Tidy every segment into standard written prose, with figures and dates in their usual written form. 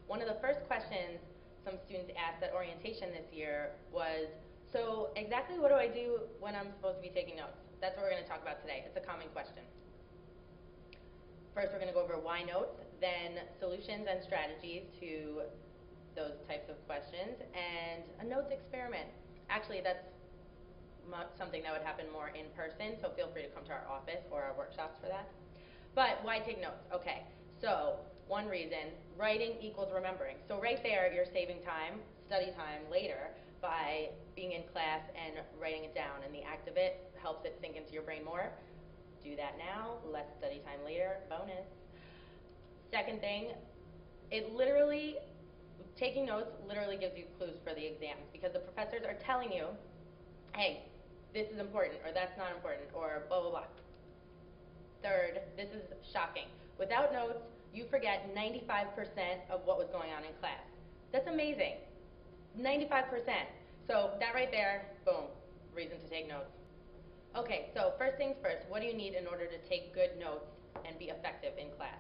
One of the first questions some students asked at orientation this year was, so exactly what do I do when I'm supposed to be taking notes? That's what we're going to talk about today. It's a common question. First, we're going to go over why notes, then solutions and strategies to those types of questions, and a notes experiment. Actually, that's something that would happen more in person, so feel free to come to our office or our workshops for that. But why take notes? Okay, so one reason, writing equals remembering. So right there, you're saving time, study time later, by being in class and writing it down, and the act of it helps it sink into your brain more. Do that now, less study time later, bonus. Second thing, taking notes literally gives you clues for the exams, because the professors are telling you, hey, this is important, or that's not important, or blah, blah, blah. Third, this is shocking. Without notes, you forget 95% of what was going on in class. That's amazing. 95%. So that right there, boom, reason to take notes. Okay, so first things first, what do you need in order to take good notes and be effective in class?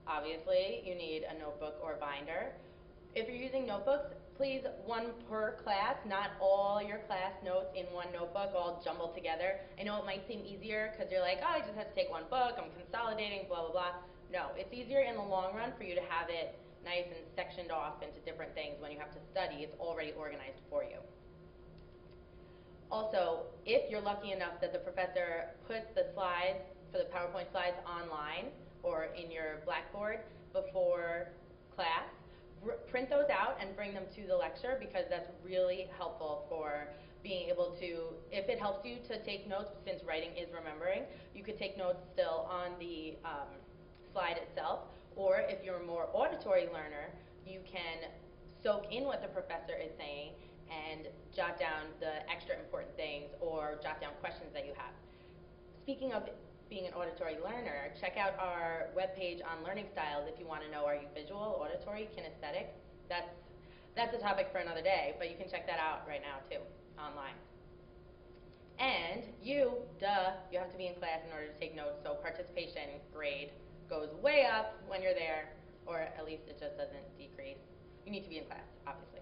Obviously, you need a notebook or binder. If you're using notebooks, please one per class, not all your class notes in one notebook all jumbled together. I know it might seem easier because you're like, oh, I just have to take one book, I'm consolidating, blah, blah, blah. No, it's easier in the long run for you to have it nice and sectioned off into different things. When you have to study, it's already organized for you. Also, if you're lucky enough that the professor puts the slides, for the PowerPoint slides, online or in your Blackboard before class, print those out and bring them to the lecture, because that's really helpful for being able to, if it helps you to take notes, since writing is remembering, you could take notes still on the slide itself, or if you're a more auditory learner, you can soak in what the professor is saying and jot down the extra important things or jot down questions that you have. Speaking of being an auditory learner, check out our webpage on learning styles if you want to know, are you visual, auditory, kinesthetic? That's a topic for another day, but you can check that out right now too, online. And you have to be in class in order to take notes, so participation grade goes way up when you're there, or at least it just doesn't decrease. You need to be in class, obviously.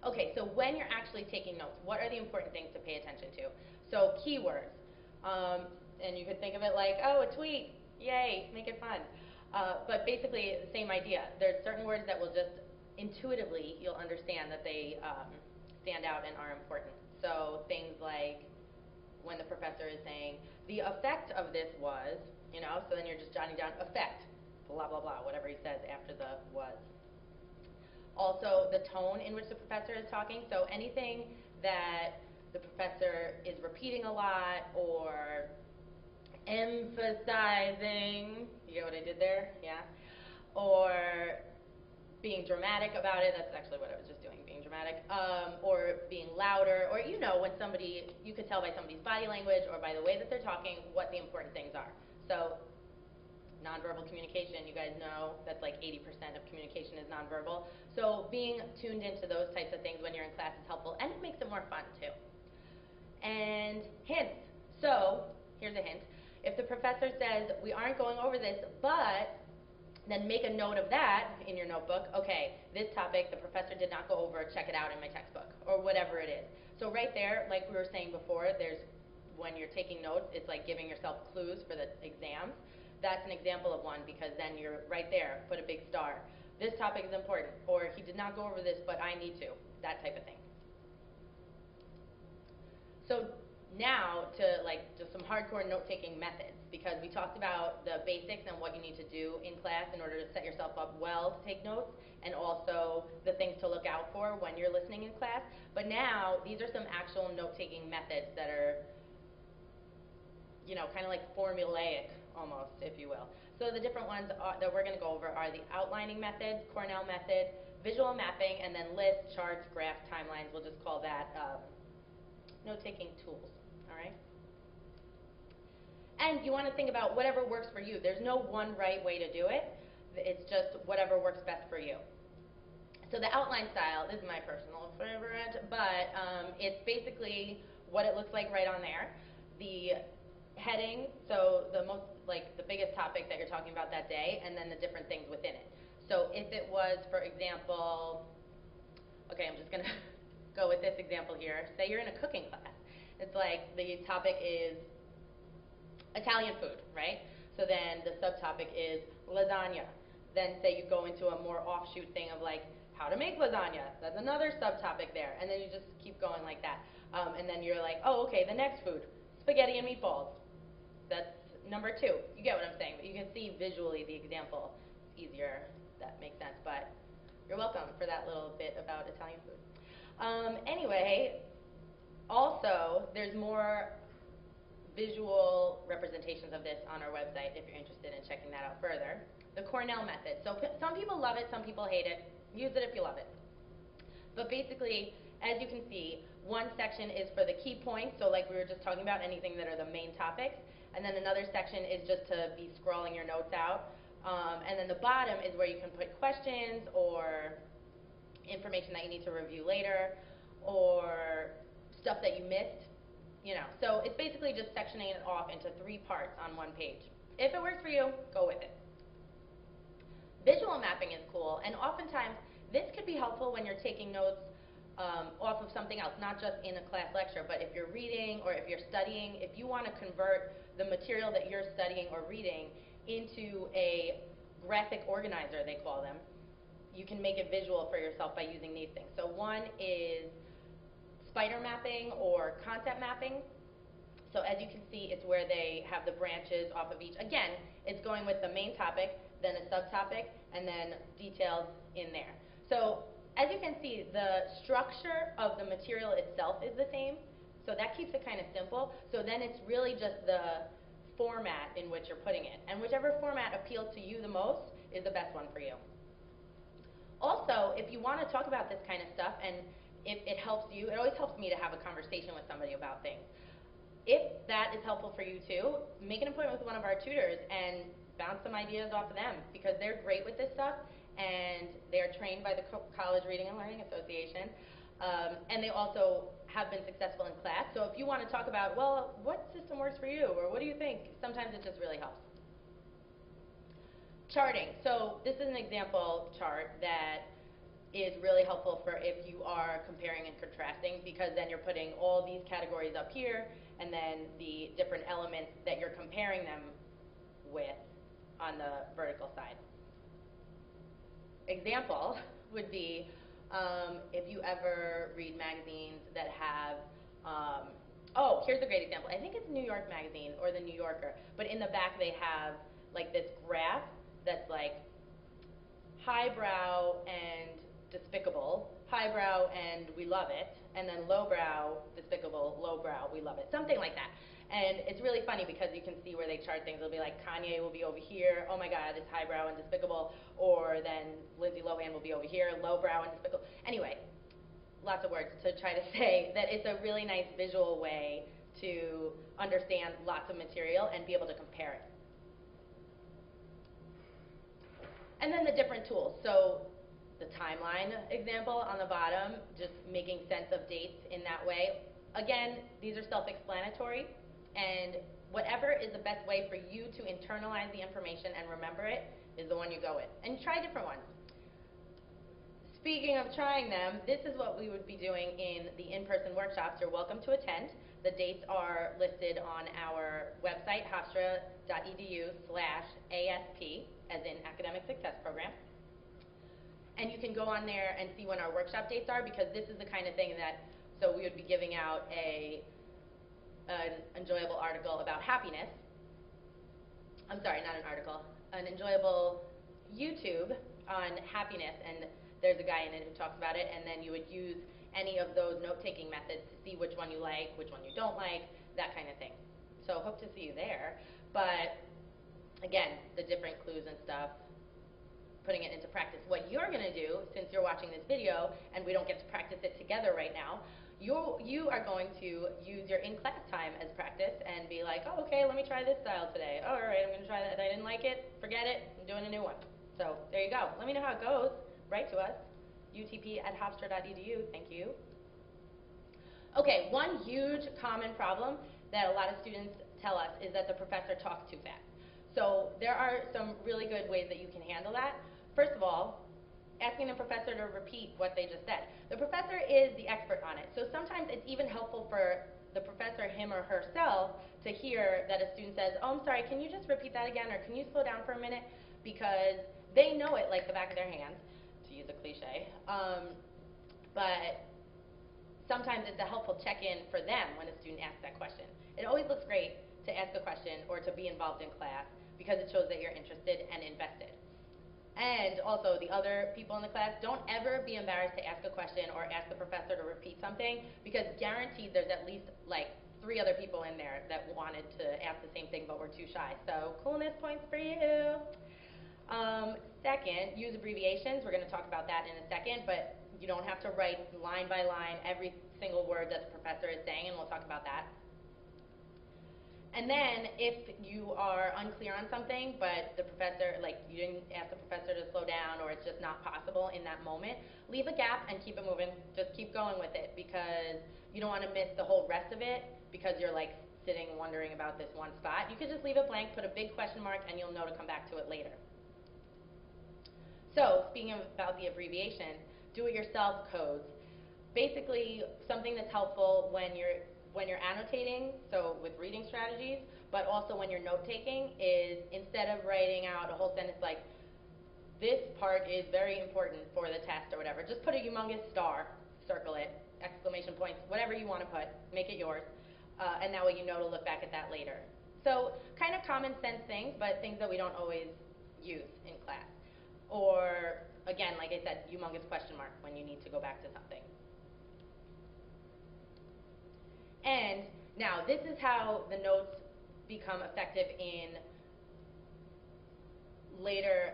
Okay, so when you're actually taking notes, what are the important things to pay attention to? So keywords. And you could think of it like, oh, a tweet, yay, make it fun. But basically, the same idea. There's certain words that will just intuitively, you'll understand that they stand out and are important. So things like when the professor is saying, the effect of this was, so then you're just jotting down effect, blah, blah, blah, whatever he says after the was. Also, the tone in which the professor is talking, so anything that the professor is repeating a lot or emphasizing, you get what I did there? Yeah? Or being dramatic about it, that's actually what I was just doing, being dramatic, or being louder, or when somebody, you could tell by somebody's body language or by the way that they're talking what the important things are. So nonverbal communication, you guys know that's like 80% of communication is nonverbal. So being tuned into those types of things when you're in class is helpful, and it makes it more fun too. And hints. So here's a hint. If the professor says, we aren't going over this, but then make a note of that in your notebook. Okay, this topic the professor did not go over, check it out in my textbook, or whatever it is. So right there, like we were saying before, when you're taking notes, it's like giving yourself clues for the exams. That's an example of one, because then you're right there, put a big star. This topic is important, or he did not go over this, but I need to, that type of thing. So now to just some hardcore note-taking methods, because we talked about the basics and what you need to do in class in order to set yourself up well to take notes, and also the things to look out for when you're listening in class. But now these are some actual note-taking methods that are, kind of like formulaic almost, if you will. So the different ones that we're going to go over are the outlining method, Cornell method, visual mapping, and then lists, charts, graphs, timelines. We'll just call that note-taking tools. All right? And you want to think about whatever works for you. There's no one right way to do it. It's just whatever works best for you. So the outline style, this is my personal favorite, but it's basically what it looks like right on there. The heading, so the biggest topic that you're talking about that day, and then the different things within it. So if it was, for example, okay, I'm just going to go with this example here. Say you're in a cooking class. It's like the topic is Italian food, right? So then the subtopic is lasagna. Then say you go into a more offshoot thing of like how to make lasagna. That's another subtopic there. And then you just keep going like that. And then you're like, oh, okay, the next food, spaghetti and meatballs. That's number 2. You get what I'm saying. But you can see visually the example. It's easier. That makes sense. But you're welcome for that little bit about Italian food. Anyway, also, there's more visual representations of this on our website if you're interested in checking that out further. The Cornell method. So some people love it, some people hate it. Use it if you love it. But basically, as you can see, one section is for the key points, so like we were just talking about, anything that are the main topics. And then another section is just to be scrolling your notes out. And then the bottom is where you can put questions or information that you need to review later or stuff that you missed. You know, so it's basically just sectioning it off into 3 parts on one page. If it works for you, go with it. Visual mapping is cool, and oftentimes this could be helpful when you're taking notes off of something else, not just in a class lecture, but if you're reading or if you're studying, if you want to convert the material that you're studying or reading into a graphic organizer, they call them, you can make it visual for yourself by using these things. So one is spider mapping or concept mapping. So as you can see, it's where they have the branches off of each. Again, it's going with the main topic, then a subtopic, and then details in there. So as you can see, the structure of the material itself is the same, so that keeps it kind of simple. So then it's really just the format in which you're putting it. And whichever format appeals to you the most is the best one for you. Also, if you want to talk about this kind of stuff, and it helps you, it always helps me to have a conversation with somebody about things. If that is helpful for you too, make an appointment with one of our tutors and bounce some ideas off of them, because they're great with this stuff, and they're trained by the College Reading and Learning Association, and they also have been successful in class. So if you want to talk about, well, what system works for you, or what do you think, sometimes it just really helps. Charting. So this is an example chart that is really helpful for if you are comparing and contrasting, because then you're putting all these categories up here and then the different elements that you're comparing them with on the vertical side. Example would be if you ever read magazines that have, oh, here's a great example. I think it's New York Magazine or the New Yorker, but in the back they have like this graph that's like highbrow and despicable, highbrow and we love it, and then lowbrow, despicable, lowbrow, we love it, something like that. And it's really funny because you can see where they chart things. It'll be like Kanye will be over here, oh my god, it's highbrow and despicable, or then Lindsay Lohan will be over here, lowbrow and despicable. Anyway, lots of words to try to say that it's a really nice visual way to understand lots of material and be able to compare it. And then the different tools. So the timeline example on the bottom, just making sense of dates in that way. Again, these are self-explanatory, and whatever is the best way for you to internalize the information and remember it is the one you go with. And try different ones. Speaking of trying them, this is what we would be doing in the in-person workshops. You're welcome to attend. The dates are listed on our website, hofstra.edu/ASP, as in Academic Success Program. And you can go on there and see when our workshop dates are, because this is the kind of thing that, so we would be giving out an enjoyable article about happiness. I'm sorry, not an article, an enjoyable YouTube on happiness, and there's a guy in it who talks about it, and then you would use any of those note-taking methods to see which one you like, which one you don't like, that kind of thing. So hope to see you there. But again, the different clues and stuff, putting it into practice. What you're going to do, since you're watching this video and we don't get to practice it together right now, you are going to use your in-class time as practice and be like, oh, okay, let me try this style today. Oh, all right, I'm going to try that. I didn't like it, forget it, I'm doing a new one. So there you go. Let me know how it goes. Write to us, utp@hofstra.edu. Thank you. Okay, one huge common problem that a lot of students tell us is that the professor talks too fast. So there are some really good ways that you can handle that. First of all, asking the professor to repeat what they just said. The professor is the expert on it, so sometimes it's even helpful for the professor, him or herself, to hear that a student says, oh, I'm sorry, can you just repeat that again, or can you slow down for a minute? Because they know it like the back of their hands, to use a cliche. But sometimes it's a helpful check-in for them when a student asks that question. It always looks great to ask a question or to be involved in class because it shows that you're interested and invested. And also, the other people in the class, don't ever be embarrassed to ask a question or ask the professor to repeat something, because guaranteed there's at least like 3 other people in there that wanted to ask the same thing but were too shy. So coolness points for you. Second, use abbreviations. We're going to talk about that in a second, but you don't have to write line by line every single word that the professor is saying, and we'll talk about that. And then, if you are unclear on something, but the professor, like you didn't ask the professor to slow down, or it's just not possible in that moment, leave a gap and keep it moving. Just keep going with it, because you don't want to miss the whole rest of it because you're like sitting wondering about this one spot. You could just leave it blank, put a big question mark, and you'll know to come back to it later. So, speaking about the abbreviation, do-it-yourself codes. Basically, something that's helpful when you're annotating, so with reading strategies, but also when you're note-taking, is instead of writing out a whole sentence like, this part is very important for the test or whatever, just put a humongous star, circle it, exclamation points, whatever you want to put, make it yours, and that way you know to look back at that later. So kind of common sense things, but things that we don't always use in class. Or, again, like I said, humongous question mark when you need to go back to something. And now, this is how the notes become effective in later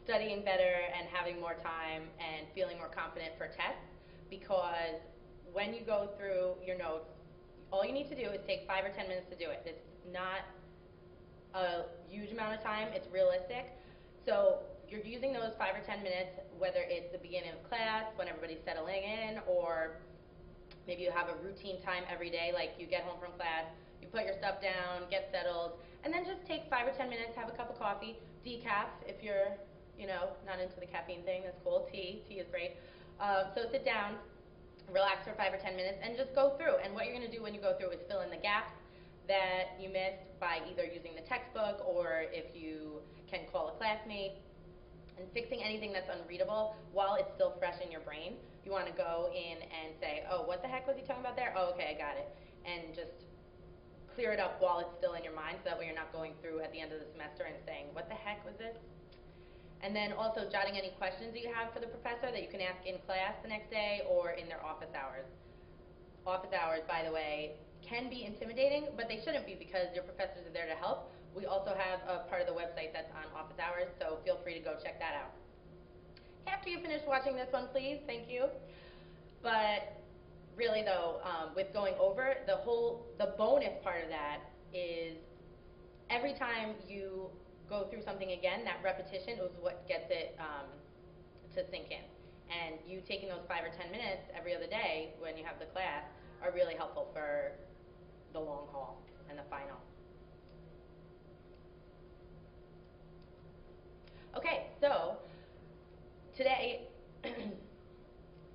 studying better and having more time and feeling more confident for tests, because when you go through your notes, all you need to do is take 5 or 10 minutes to do it. It's not a huge amount of time. It's realistic. So you're using those 5 or 10 minutes, whether it's the beginning of class, when everybody's settling in, or maybe you have a routine time every day, like you get home from class, you put your stuff down, get settled, and then just take 5 or 10 minutes, have a cup of coffee, decaf if you're, not into the caffeine thing, that's cool, tea is great. So sit down, relax for 5 or 10 minutes, and just go through. And what you're going to do when you go through is fill in the gaps that you missed by either using the textbook, or if you can call a classmate, and fixing anything that's unreadable while it's still fresh in your brain. You want to go in and say, oh, what the heck was he talking about there? Oh, okay, I got it. And just clear it up while it's still in your mind, so that way you're not going through at the end of the semester and saying, what the heck was this? And then also jotting any questions that you have for the professor that you can ask in class the next day or in their office hours. Office hours, by the way, can be intimidating, but they shouldn't be, because your professors are there to help. We also have a part of the website that's on office hours, so feel free to go check that out. After you finish watching this one, please, thank you. But really though, with going over, the bonus part of that is every time you go through something again, that repetition is what gets it to sink in. And you taking those 5 or 10 minutes every other day when you have the class are really helpful for the long haul and the final. Okay, so today's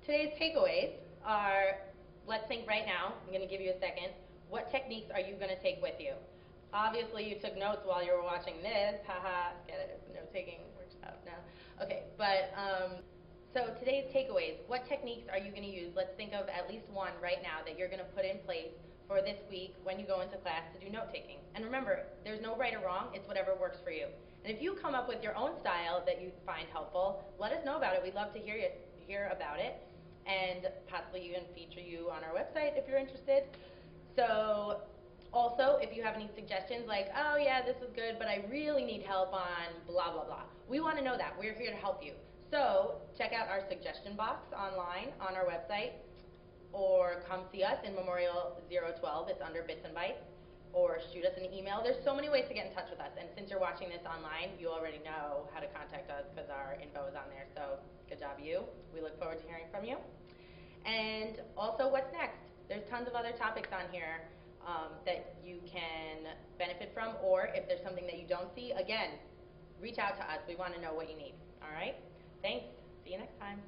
takeaways are, let's think right now, I'm going to give you a second, what techniques are you going to take with you? Obviously you took notes while you were watching this, haha, get it, it's a note-taking workshop now. Okay, but so today's takeaways, what techniques are you going to use? Let's think of at least one right now that you're going to put in place for this week when you go into class to do note-taking. And remember, there's no right or wrong, it's whatever works for you. And if you come up with your own style that you find helpful, let us know about it. We'd love to hear about it, and possibly even feature you on our website if you're interested. So also, if you have any suggestions like, oh yeah, this is good, but I really need help on blah, blah, blah. We want to know that. We're here to help you. So check out our suggestion box online on our website, or come see us in Memorial 012. It's under Bits and Bytes. Or shoot us an email. There's so many ways to get in touch with us, and since you're watching this online, you already know how to contact us because our info is on there, so good job you. We look forward to hearing from you. And also, what's next? There's tons of other topics on here that you can benefit from, or if there's something that you don't see, again, reach out to us. We want to know what you need. All right? Thanks. See you next time.